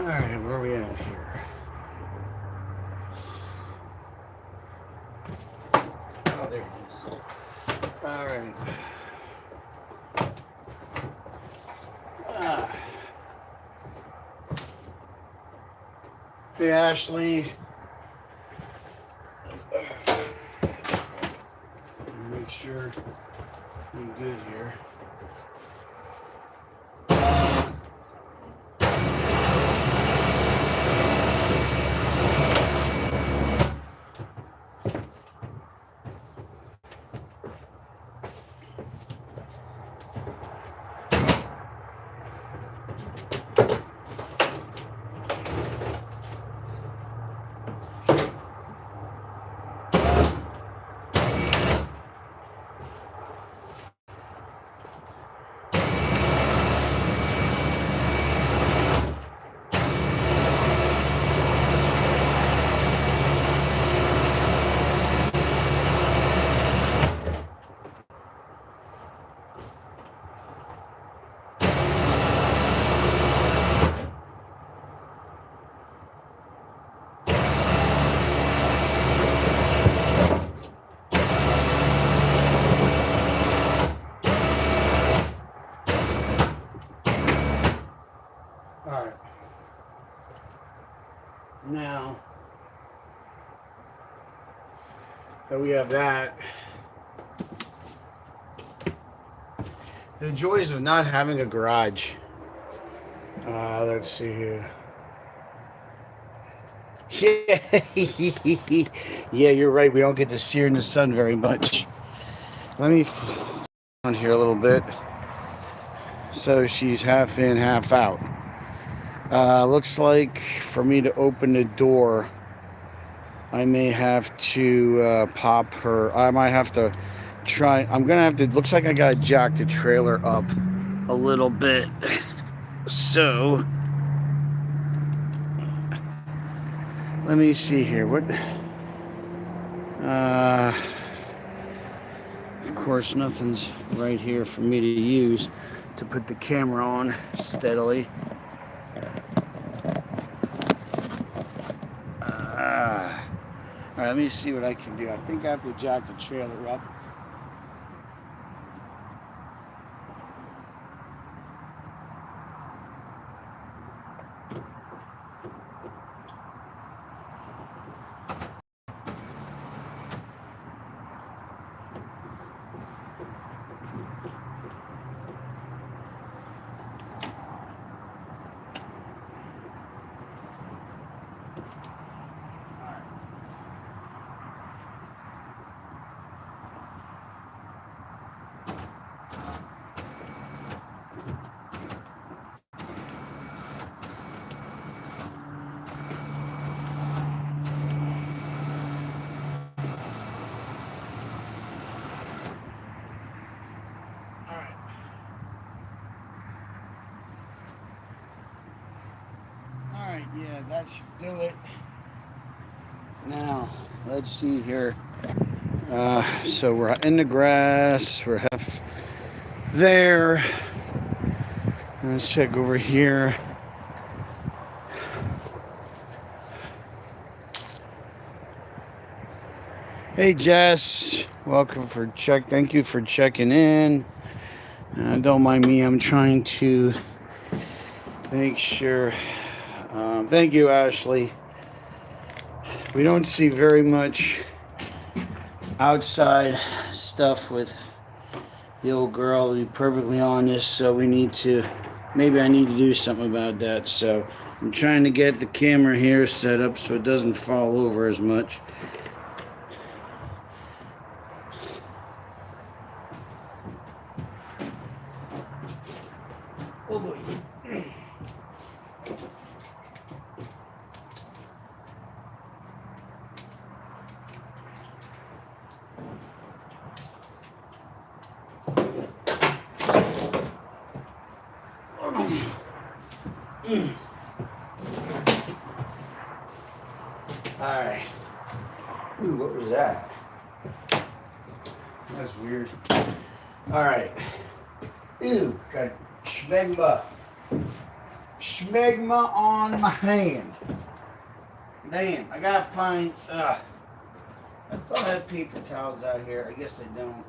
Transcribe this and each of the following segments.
Alright, where are we at here? Oh, there it is. Alright. Ah. Hey, Ashley. Make sure I'm good here. Alright. Now that we have that, the joys of not having a garage. Let's see here. Yeah, yeah, you're right. We don't get to see her in the sun very much. Let me on here a little bit. So she's half in, half out. Looks like for me to open the door, I may have to pop her. I might have to try. I'm gonna have to. Looks like I gotta jack the trailer up a little bit. So let me see here. What? Of course, nothing's right here for me to use to put the camera on steadily. All right, let me see what I can do. I think I have to jack the trailer up. Yeah, that should do it. Now, let's see here. So we're in the grass. We're half there. Let's check over here. Hey, Jess. Welcome for check. Thank you for checking in. Don't mind me. I'm trying to make sure. Thank you, Ashley. We don't see very much outside stuff with the old girl, to be perfectly honest, so we need to, maybe I need to do something about that. So I'm trying to get the camera here set up so it doesn't fall over as much. Oh boy. Alright. Ooh, what was that? That's weird. Alright. Ooh, got Schmegma. schmegma on my hand. Man, I gotta find. I thought I had paper towels out here. I guess I don't.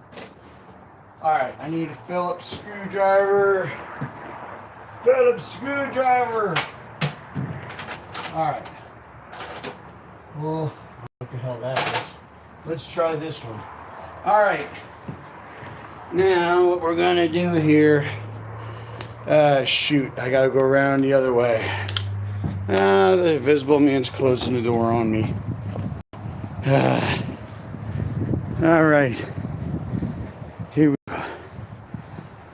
Alright, I need a Phillips screwdriver. Phillips screwdriver. Alright. Well, what the hell that is. Let's try this one. Alright. Now, what we're gonna do here. Shoot, I gotta go around the other way. The invisible man's closing the door on me. Alright. Here we go.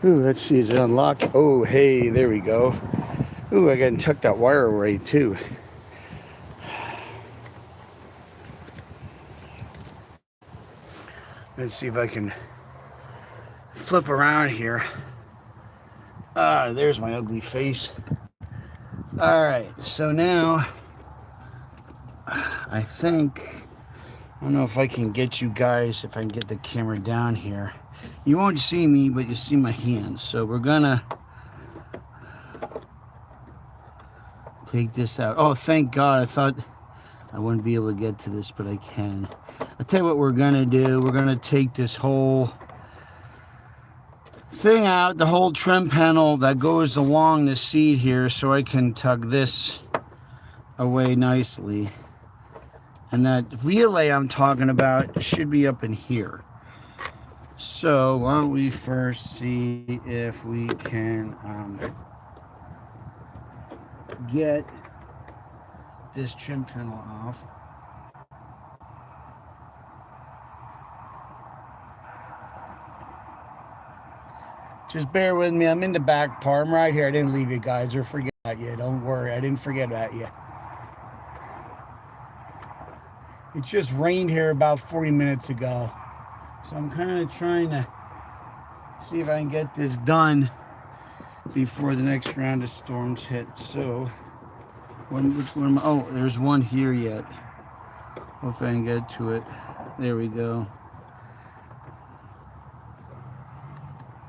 Ooh, let's see, is it unlocked? Oh, hey, there we go. Ooh, I gotta tuck that wire away too. Let's see if I can flip around here. There's my ugly face. Alright, so now I think, I don't know if I can get you guys, if I can get the camera down here. You won't see me, but you see my hands. So we're gonna take this out. Oh, thank God. I thought I wouldn't be able to get to this, but I can. I'll tell you what we're gonna do. We're gonna take this whole thing out, the whole trim panel that goes along the seat here, so I can tuck this away nicely. And that relay I'm talking about should be up in here. So why don't we first see if we can get this trim panel off. Just bear with me. I'm in the back part. I'm right here. I didn't leave you guys or forget about you. Don't worry. I didn't forget about you. It just rained here about 40 minutes ago. So I'm kind of trying to see if I can get this done before the next round of storms hit. So, which one am I? Oh, there's one here yet. Hope I can get to it. There we go.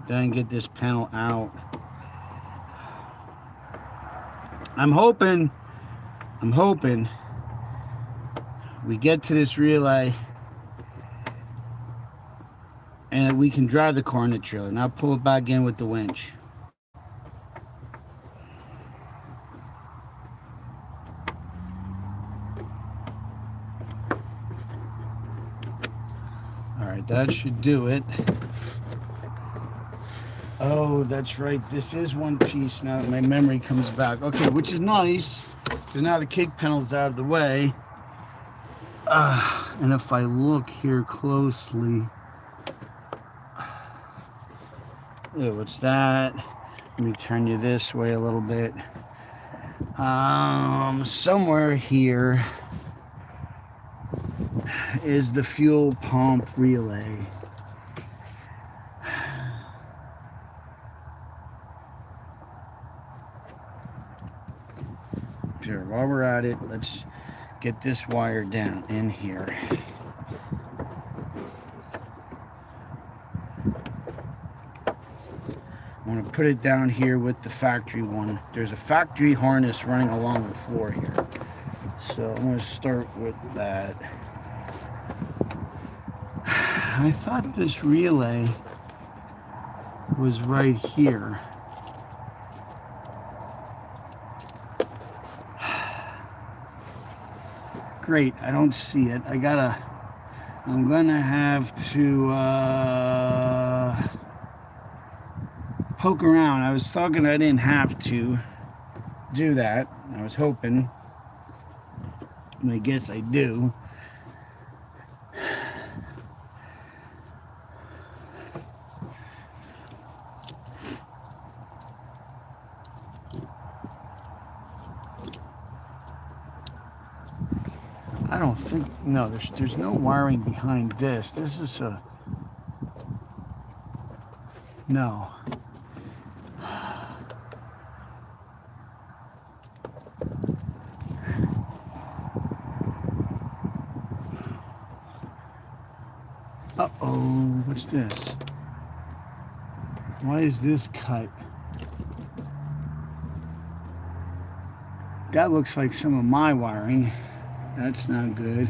Then get this panel out. I'm hoping we get to this relay and we can drive the car in the trailer. Now pull it back in with the winch. All right, that should do it. Oh, that's right. This is one piece now that my memory comes back. Okay, which is nice because now the kick panel's out of the way. And if I look here closely, oh, what's that? Let me turn you this way a little bit. Somewhere here is the fuel pump relay. Here, while we're at it, let's get this wire down in here. I'm going to put it down here with the factory one. There's a factory harness running along the floor here. So I'm going to start with that. I thought this relay was right here. Great, I don't see it. I'm gonna have to poke around. I was thinking I didn't have to do that. I was hoping, and I guess I do. I don't think, no, there's no wiring behind this. This is a, no. Uh-oh, what's this? Why is this cut? That looks like some of my wiring. That's not good.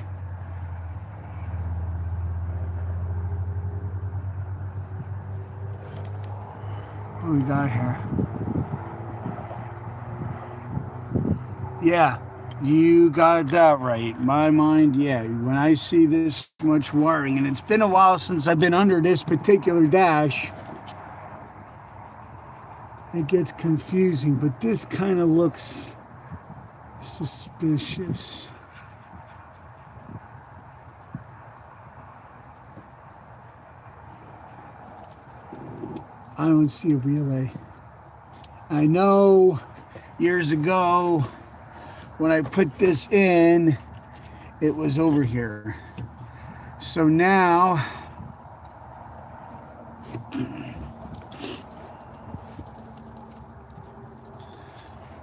What we got here? Yeah, you got that right. My mind, yeah. When I see this much wiring, and it's been a while since I've been under this particular dash, it gets confusing, but this kind of looks suspicious. I don't see a relay. I know years ago when I put this in, it was over here. So now,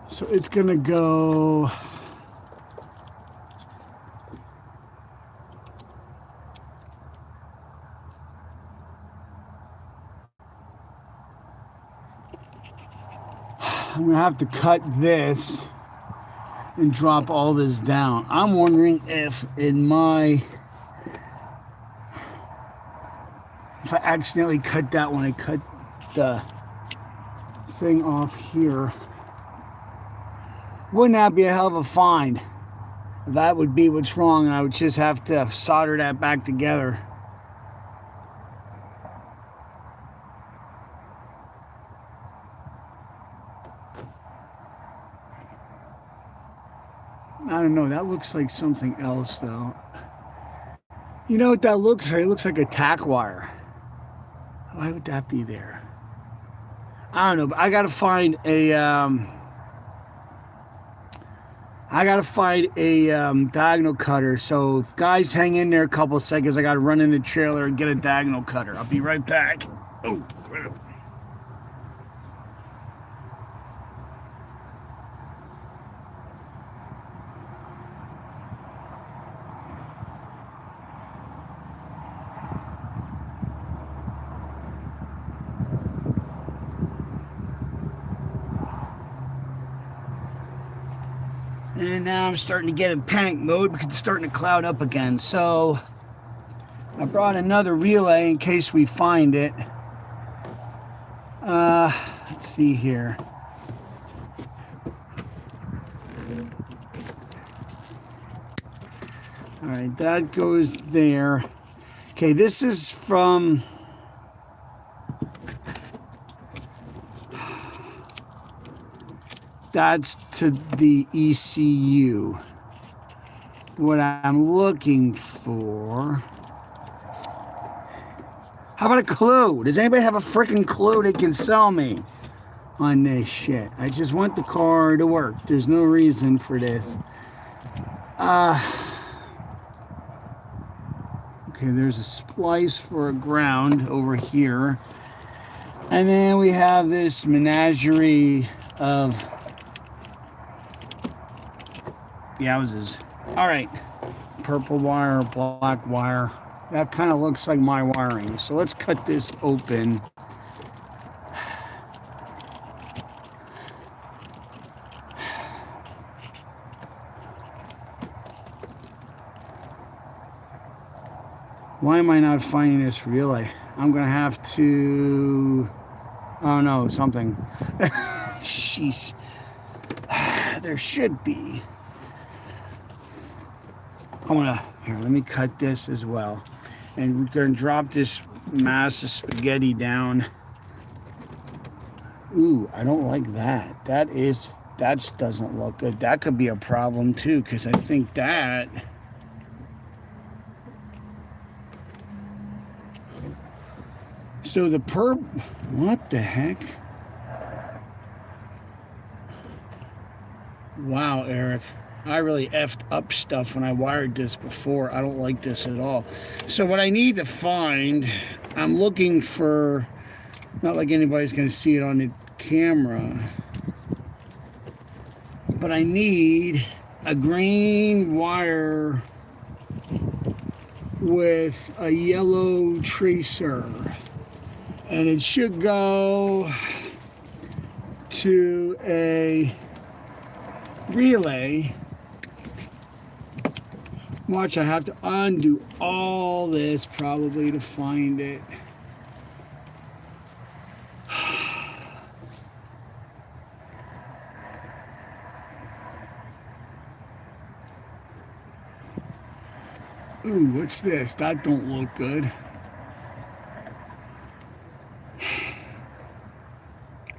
so it's gonna go I'm gonna have to cut this and drop all this down. I'm wondering if if I accidentally cut that when I cut the thing off here. Wouldn't that be a hell of a find? That would be what's wrong, and I would just have to solder that back together. I don't know, that looks like something else though. You know what that looks like? It looks like a tack wire. Why would that be there? I don't know, but I gotta find a diagonal cutter. So if guys hang in there a couple seconds, I gotta run in the trailer and get a diagonal cutter. I'll be right back. Oh. And now I'm starting to get in panic mode because it's starting to cloud up again. So I brought another relay in case we find it. Let's see here. All right, that goes there. Okay, this is from that's to the ECU. What I'm looking for. How about a clue? Does anybody have a freaking clue they can sell me on this shit? I just want the car to work. There's no reason for this. Okay, there's a splice for a ground over here. And then we have this menagerie of Yowzes. All right, purple wire, black wire. That kind of looks like my wiring. So let's cut this open. Why am I not finding this relay? I'm gonna have to, oh no, something. Jeez. There should be. Here, let me cut this as well. And we're gonna drop this mass of spaghetti down. Ooh, I don't like that. That doesn't look good. That could be a problem too, because I think that, so the what the heck? Wow, Eric. I really effed up stuff when I wired this before. I don't like this at all. So what I need to find, I'm looking for, not like anybody's going to see it on the camera, but I need a green wire with a yellow tracer. And it should go to a relay. Watch, I have to undo all this probably to find it. Ooh, what's this? That don't look good.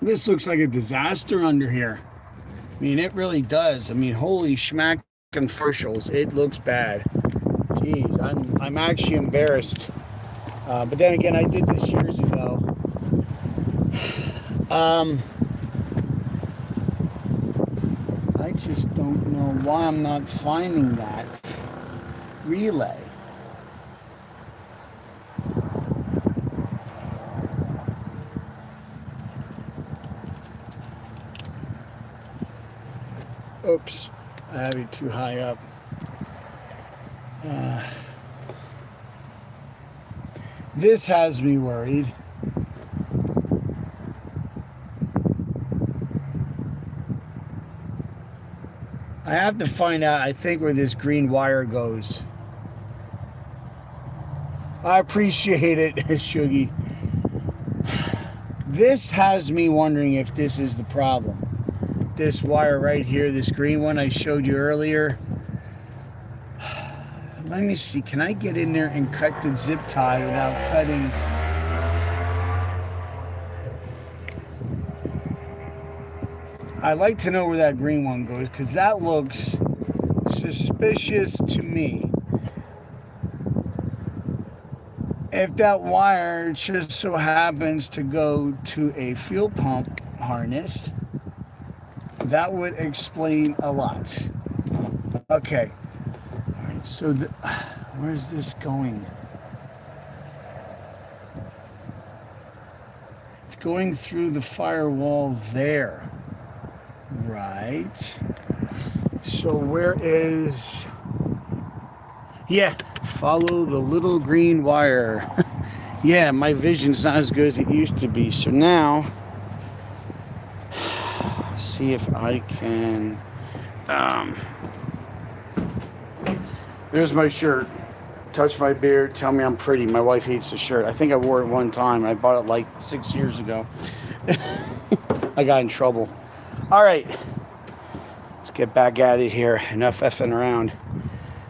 This looks like a disaster under here. I mean, it really does. I mean, holy schmack and commercials, it looks bad. Jeez, I'm actually embarrassed. But then again, I did this years ago. I just don't know why I'm not finding that relay. Oops, I have it too high up. This has me worried. I have to find out, I think, where this green wire goes. I appreciate it, Shuggy. This has me wondering if this is the problem. This wire right here, this green one I showed you earlier. Let me see, can I get in there and cut the zip tie without cutting? I'd like to know where that green one goes, because that looks suspicious to me. If that wire just so happens to go to a fuel pump harness, that would explain a lot. Okay. All right, so where's this going? It's going through the firewall there. Right. So where is... Yeah, follow the little green wire. Yeah, my vision's not as good as it used to be. So now, see if I can... there's my shirt. Touch my beard, tell me I'm pretty. My wife hates the shirt. I think I wore it one time. I bought it like 6 years ago. I got in trouble. All right, let's get back at it here. Enough effing around.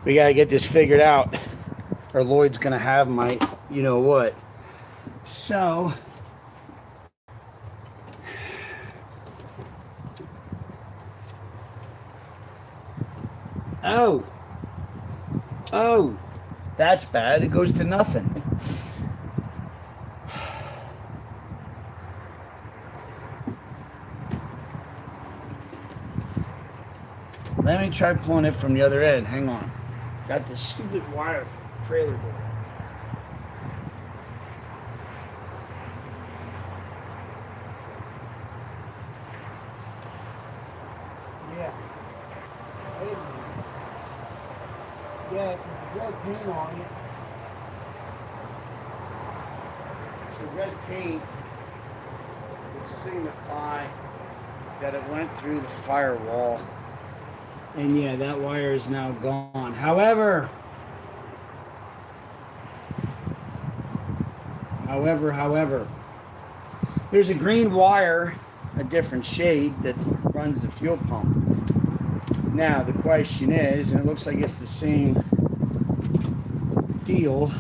We got to get this figured out, or Lloyd's going to have my you know what. So, oh, that's bad. It goes to nothing. Let me try pulling it from the other end. Hang on. Got this stupid wire trailer door. Yeah. Wait a minute. Yeah, there's red paint on it. So red paint would signify that it went through the firewall. And yeah, that wire is now gone. However, there's a green wire, a different shade, that runs the fuel pump. Now, the question is, and it looks like it's the same deal.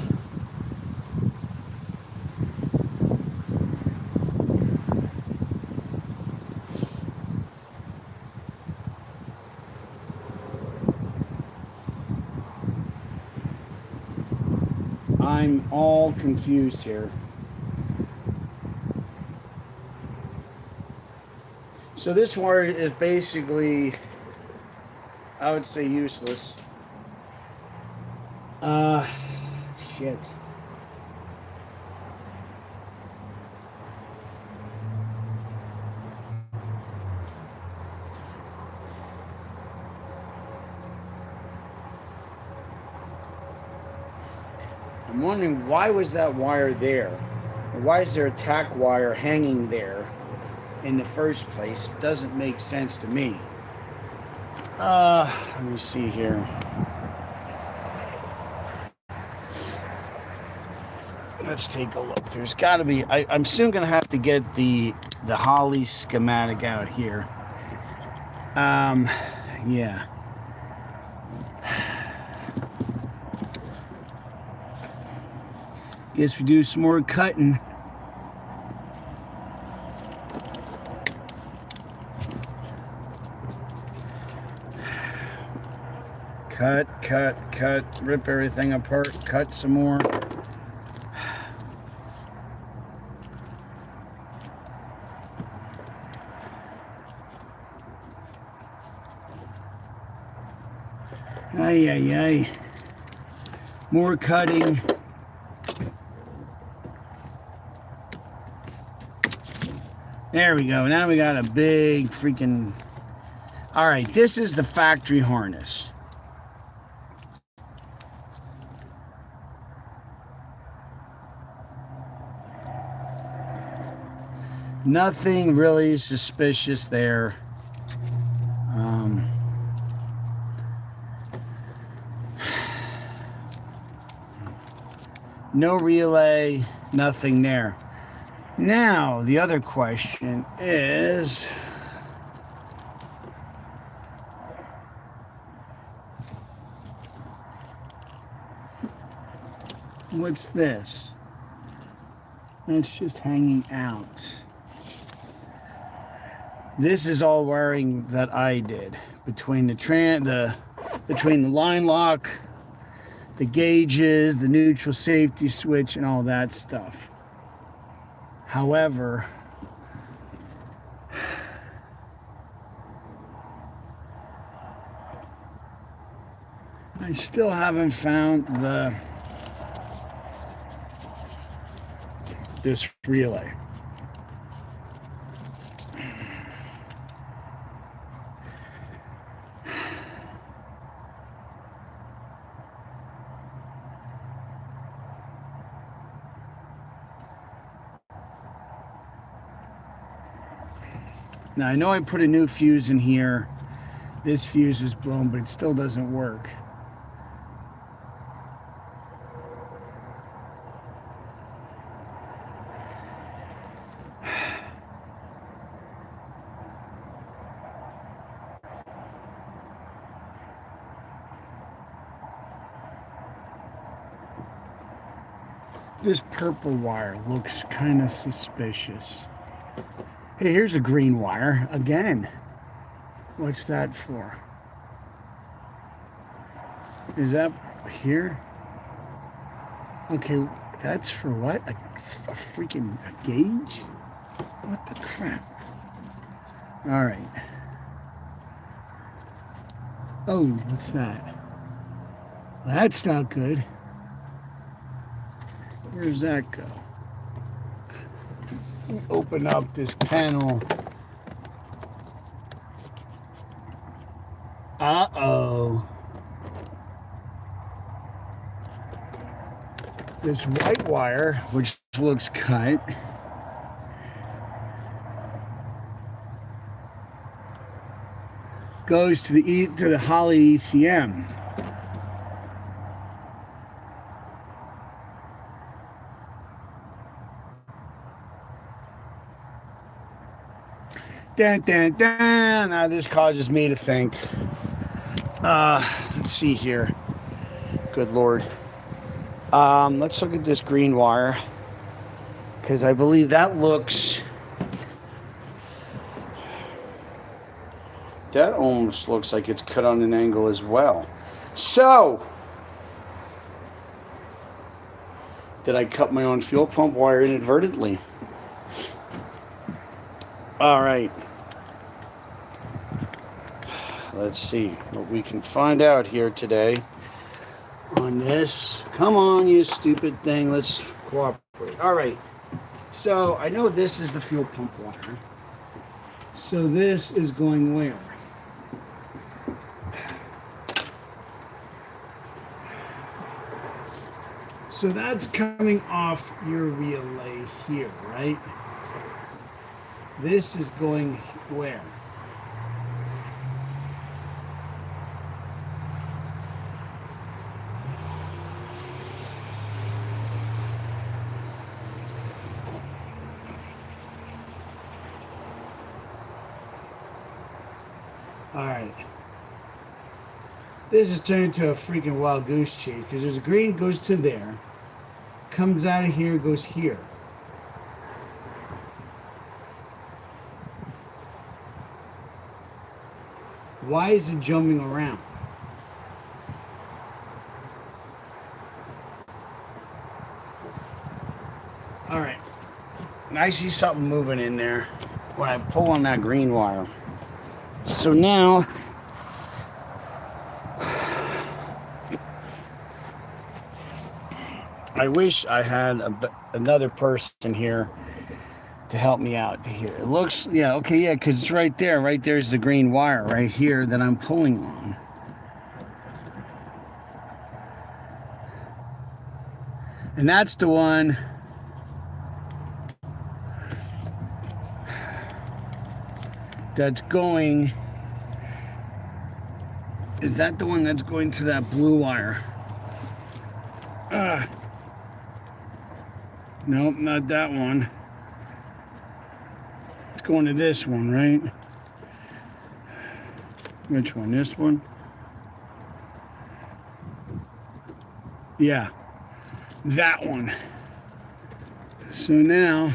I'm all confused here. So this wire is basically, I would say, useless. Shit. I'm wondering, why was that wire there? Or why is there a tack wire hanging there in the first place? It doesn't make sense to me. Let me see here. Let's take a look. There's got to be. I'm soon gonna have to get the Holley schematic out here. Yeah. Guess we do some more cutting. Cut, rip everything apart, cut some more. Ay. More cutting. There we go. Now we got a big freaking... All right, this is the factory harness. Nothing really suspicious there. No relay, nothing there. Now, the other question is, what's this? It's just hanging out. This is all wiring that I did between between the line lock, the gauges, the neutral safety switch, and all that stuff. However, I still haven't found this relay. Now, I know I put a new fuse in here. This fuse is blown, but it still doesn't work. This purple wire looks kind of suspicious. Hey, here's a green wire again. What's that for? Is that here? Okay, that's for what? A freaking gauge? What the crap? All right. Oh, what's that? That's not good. Where does that go? Open up this panel. Uh-oh. This white wire, which looks cut, goes to the Holley ECM. Dun, dun, dun. Now this causes me to think. Let's see here. Good Lord. Let's look at this green wire, because I believe that almost looks like it's cut on an angle as well. So, did I cut my own fuel pump wire inadvertently? All right. Let's see what we can find out here today on this. Come on, you stupid thing. Let's cooperate. All right. So I know this is the fuel pump wire. So this is going where? So that's coming off your relay here, right? This is going where? Alright. This is turning into a freaking wild goose chase because there's a green goes to there, comes out of here, goes here. Why is it jumping around? Alright. I see something moving in there when I pull on that green wire. So now I wish I had another person here to help me out here. It looks, yeah, okay, yeah, because it's right there. Right there's the green wire right here that I'm pulling on. And that's the one that's going. Is that the one that's going to that blue wire? Nope, not that one. It's going to this one, right? Which one? This one? Yeah, that one. So now,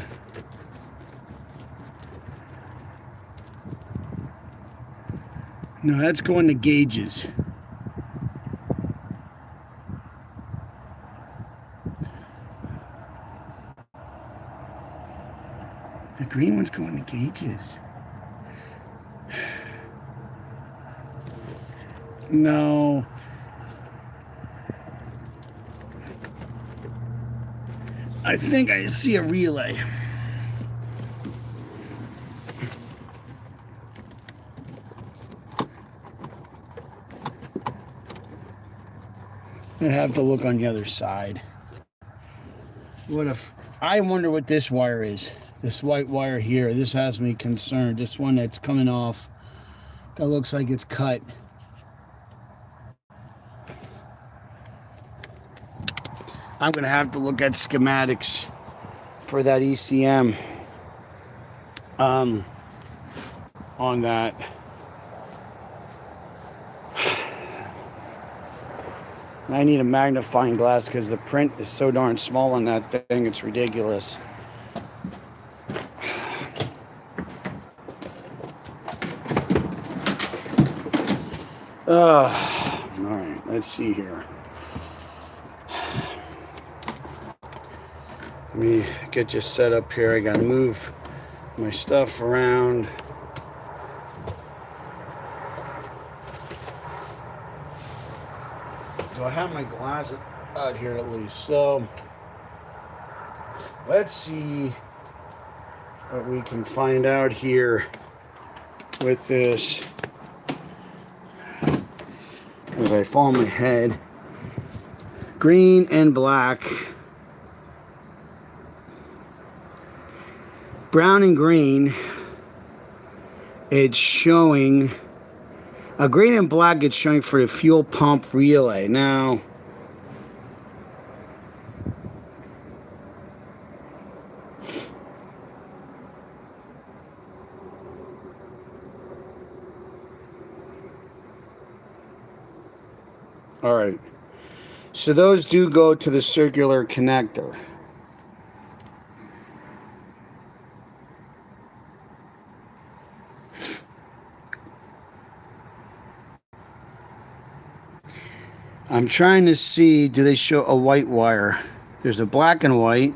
no, that's going to gauges. The green one's going to gauges. No. I think I see a relay. I have to look on the other side. What if I wonder what this wire is? This white wire here. This has me concerned. This one that's coming off. That looks like it's cut. I'm gonna have to look at schematics for that ECM on that. I need a magnifying glass because the print is so darn small on that thing, it's ridiculous. All right, let's see here. Let me get you set up here. I gotta move my stuff around. So I have my glass out here at least. So let's see what we can find out here with this. As I fall on my head, green and black, brown and green. It's showing a green and black. It's showing for the fuel pump relay. Now, all right, so those do go to the circular connector. I'm trying to see, do they show a white wire? There's a black and white.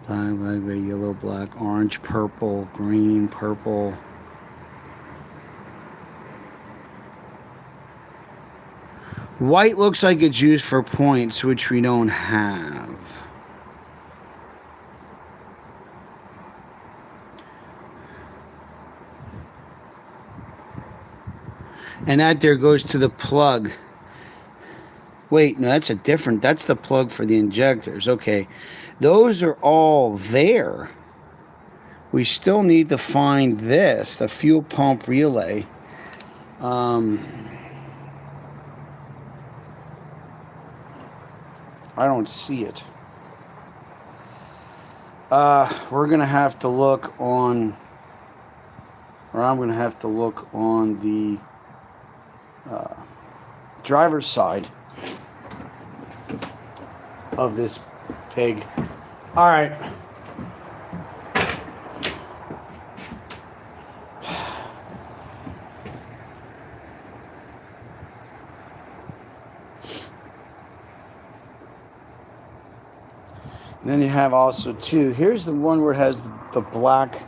Black, black, yellow, black, orange, purple, green, purple. White looks like it's used for points, which we don't have. And that there goes to the plug. Wait, no, that's that's the plug for the injectors. Okay, those are all there. We still need to find this, the fuel pump relay. I don't see it. We're gonna have to look on or I'm going to have to look on the driver's side of this pig. All right. Then you have also too, here's the one where it has the black,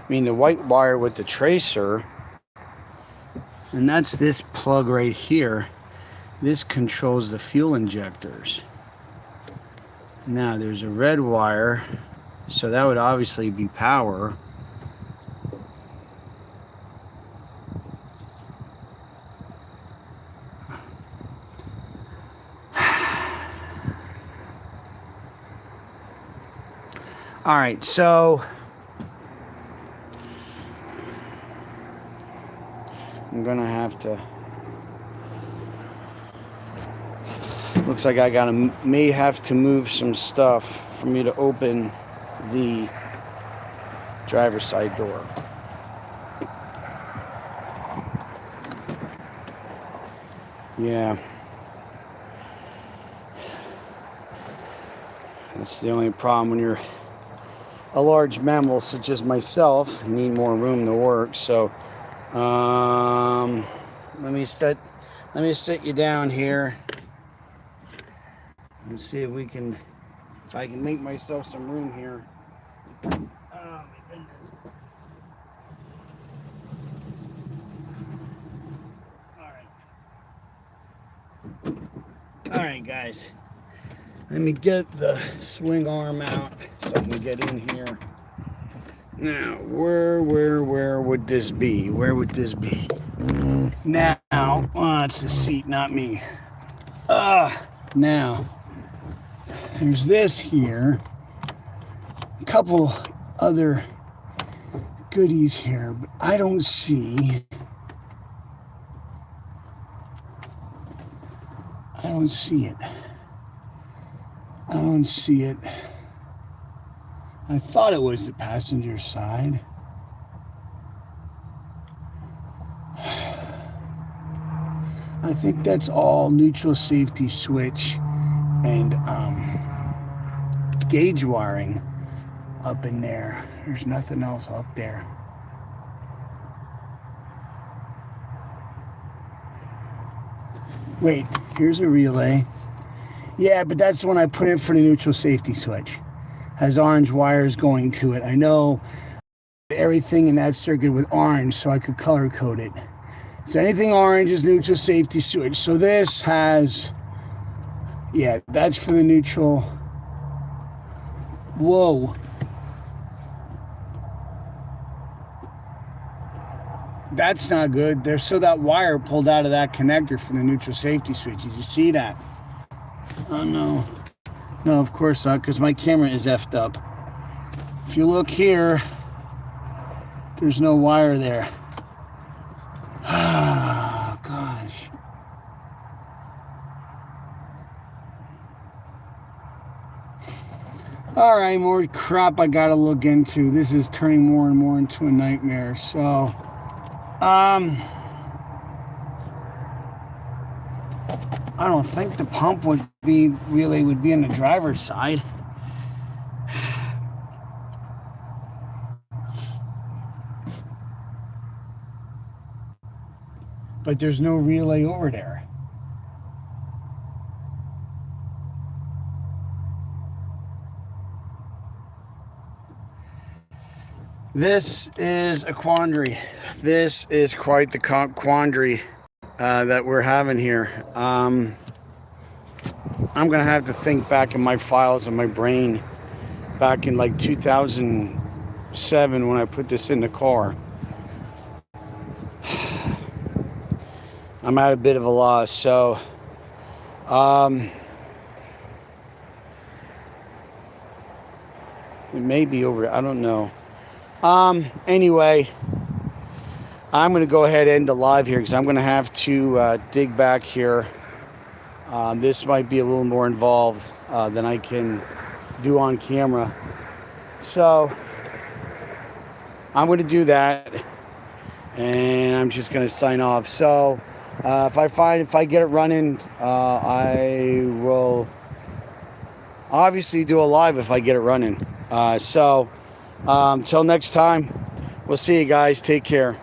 the white wire with the tracer. And that's this plug right here. This controls the fuel injectors. Now there's a red wire, so that would obviously be power. All right, so I'm gonna have to, looks like I may have to move some stuff for me to open the driver's side door. Yeah. That's the only problem when you're a large mammal such as myself. You need more room to work. So let me sit you down here and see if I can make myself some room here. Oh my goodness. All right guys, let me get the swing arm out so I can get in here. Now, where would this be? Where would this be? Now, oh, it's the seat, not me. Now, there's this here. A couple other goodies here, but I don't see it. I don't see it. I thought it was the passenger side. I think that's all neutral safety switch and gauge wiring up in there. There's nothing else up there. Wait, here's a relay. Yeah, but that's the one I put in for the neutral safety switch. Has orange wires going to it. I know everything in that circuit with orange, so I could color code it. So anything orange is neutral safety switch. So this has, yeah, that's for the neutral. Whoa. That's not good. There's so that wire pulled out of that connector for the neutral safety switch. Did you see that? Oh no. No, of course not, because my camera is effed up. If you look here, there's no wire there. Ah, gosh. All right, more crap I gotta look into. This is turning more and more into a nightmare. So, I don't think the pump would be in the driver's side. But there's no relay over there. This is a quandary. This is quite the quandary that we're having here. I'm gonna have to think back in my files in my brain back in like 2007 when I put this in the car. I'm at a bit of a loss, so it may be over, I don't know. Anyway, I'm going to go ahead and end the live here because I'm going to have to dig back here. This might be a little more involved than I can do on camera. So I'm going to do that. and I'm just gonna sign off. So if I get it running, I will obviously do a live if I get it running. Till next time, we'll see you guys. Take care.